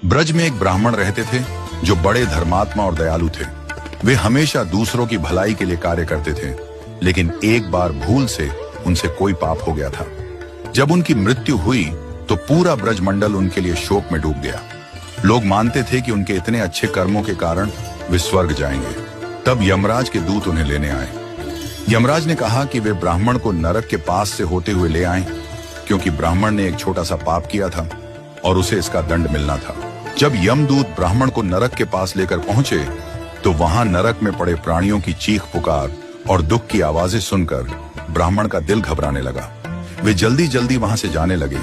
ब्रज में एक ब्राह्मण रहते थे जो बड़े धर्मात्मा और दयालु थे। वे हमेशा दूसरों की भलाई के लिए कार्य करते थे, लेकिन एक बार भूल से उनसे कोई पाप हो गया था। जब उनकी मृत्यु हुई तो पूरा ब्रजमंडल उनके लिए शोक में डूब गया। लोग मानते थे कि उनके इतने अच्छे कर्मों के कारण वे स्वर्ग जाएंगे। तब यमराज के दूत उन्हें लेने आए। यमराज ने कहा कि वे ब्राह्मण को नरक के पास से होते हुए ले आएं, क्योंकि ब्राह्मण ने एक छोटा सा पाप किया था और उसे इसका दंड मिलना था। जब यमदूत ब्राह्मण को नरक के पास लेकर पहुंचे तो वहां नरक में पड़े प्राणियों की चीख पुकार और दुख की आवाजें सुनकर ब्राह्मण का दिल घबराने लगा। वे जल्दी जल्दी वहां से जाने लगे,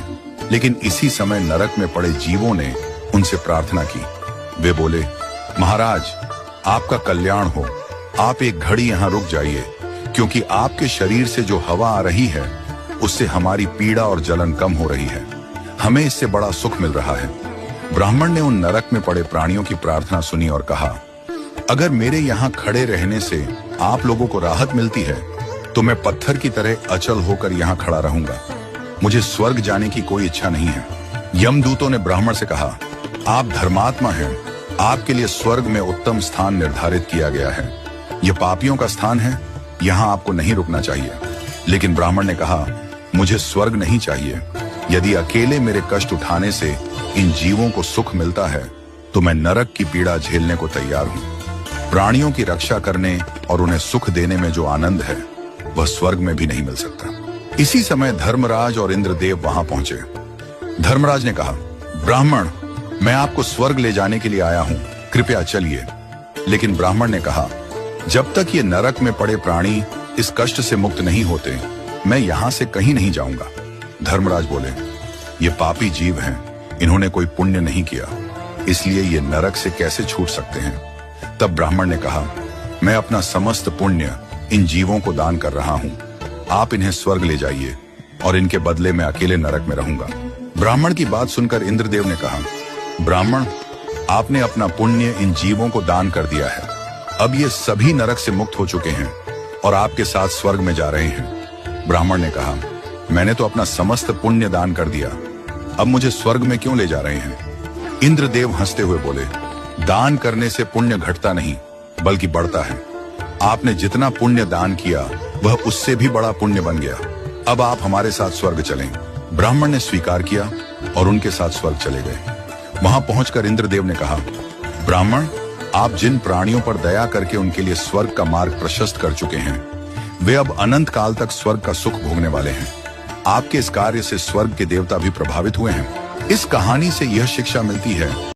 लेकिन इसी समय नरक में पड़े जीवों ने उनसे प्रार्थना की। वे बोले, महाराज, आपका कल्याण हो, आप एक घड़ी यहाँ रुक जाइए, क्योंकि आपके शरीर से जो हवा आ रही है उससे हमारी पीड़ा और जलन कम हो रही है। हमें इससे बड़ा सुख मिल रहा है। ब्राह्मण ने उन नरक में पड़े प्राणियों की प्रार्थना सुनी और कहा, अगर मेरे यहाँ खड़े रहने से आप लोगों को राहत मिलती है तो मैं पत्थर की तरह अचल होकर यहाँ खड़ा रहूंगा। मुझे स्वर्ग जाने की कोई इच्छा नहीं है। यमदूतों ने ब्राह्मण से कहा, आप धर्मात्मा हैं, आपके लिए स्वर्ग में उत्तम स्थान निर्धारित किया गया है। यह पापियों का स्थान है, यहाँ आपको नहीं रुकना चाहिए। लेकिन ब्राह्मण ने कहा, मुझे स्वर्ग नहीं चाहिए। यदि अकेले मेरे कष्ट उठाने से इन जीवों को सुख मिलता है तो मैं नरक की पीड़ा झेलने को तैयार हूँ। प्राणियों की रक्षा करने और उन्हें सुख देने में जो आनंद है वह स्वर्ग में भी नहीं मिल सकता। इसी समय धर्मराज और इंद्रदेव वहां पहुंचे। धर्मराज ने कहा, ब्राह्मण, मैं आपको स्वर्ग ले जाने के लिए आया हूं, कृपया चलिए। लेकिन ब्राह्मण ने कहा, जब तक ये नरक में पड़े प्राणी इस कष्ट से मुक्त नहीं होते मैं यहां से कहीं नहीं जाऊंगा। धर्मराज बोले, ये पापी जीव हैं, इन्होंने कोई पुण्य नहीं किया, इसलिए ये नरक से कैसे छूट सकते हैं। तब ब्राह्मण ने कहा, मैं अपना समस्त पुण्य इन जीवों को दान कर रहा हूं, आप इन्हें स्वर्ग ले जाइए और इनके बदले में अकेले नरक में रहूंगा। ब्राह्मण की बात सुनकर इंद्रदेव ने कहा, ब्राह्मण, आपने अपना पुण्य इन जीवों को दान कर दिया है। अब ये सभी नरक से मुक्त हो चुके हैं और आपके साथ स्वर्ग में जा रहे हैं। ब्राह्मण ने कहा, मैंने तो अपना समस्त पुण्य दान कर दिया, अब मुझे स्वर्ग में क्यों ले जा रहे हैं। इंद्रदेव हंसते हुए बोले, दान करने से पुण्य घटता नहीं बल्कि बढ़ता है। आपने जितना पुण्य दान किया वह उससे भी बड़ा पुण्य बन गया। अब आप हमारे साथ स्वर्ग चलें। ब्राह्मण ने स्वीकार किया और उनके साथ स्वर्ग चले गए। वहां पहुंचकर इंद्रदेव ने कहा, ब्राह्मण, आप जिन प्राणियों पर दया करके उनके लिए स्वर्ग का मार्ग प्रशस्त कर चुके हैं वे अब अनंत काल तक स्वर्ग का सुख भोगने वाले हैं। आपके इस कार्य से स्वर्ग के देवता भी प्रभावित हुए हैं। इस कहानी से यह शिक्षा मिलती है